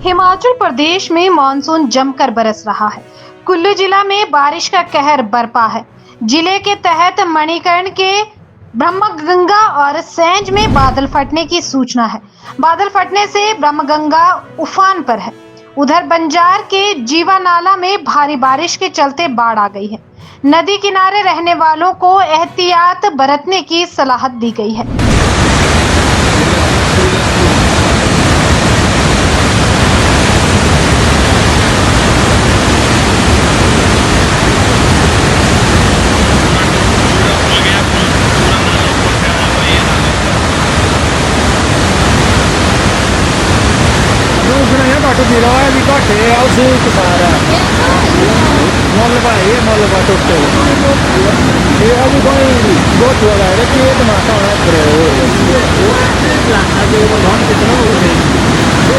हिमाचल प्रदेश में मानसून जमकर बरस रहा है। कुल्लू जिला में बारिश का कहर बरपा है। जिले के तहत मणिकरण के ब्रह्म गंगा और सैंज में बादल फटने की सूचना है। बादल फटने से ब्रह्म गंगा उफान पर है। उधर बंजार के जीवा नाला में भारी बारिश के चलते बाढ़ आ गई है। नदी किनारे रहने वालों को एहतियात बरतने की सलाह दी गई है। घट मेरा है भी घट है उसे सारा मोल भाई मोल टुट ये अभी कोई बहुत हुआ है कि ये धमाका होना करे हो कितना हो गया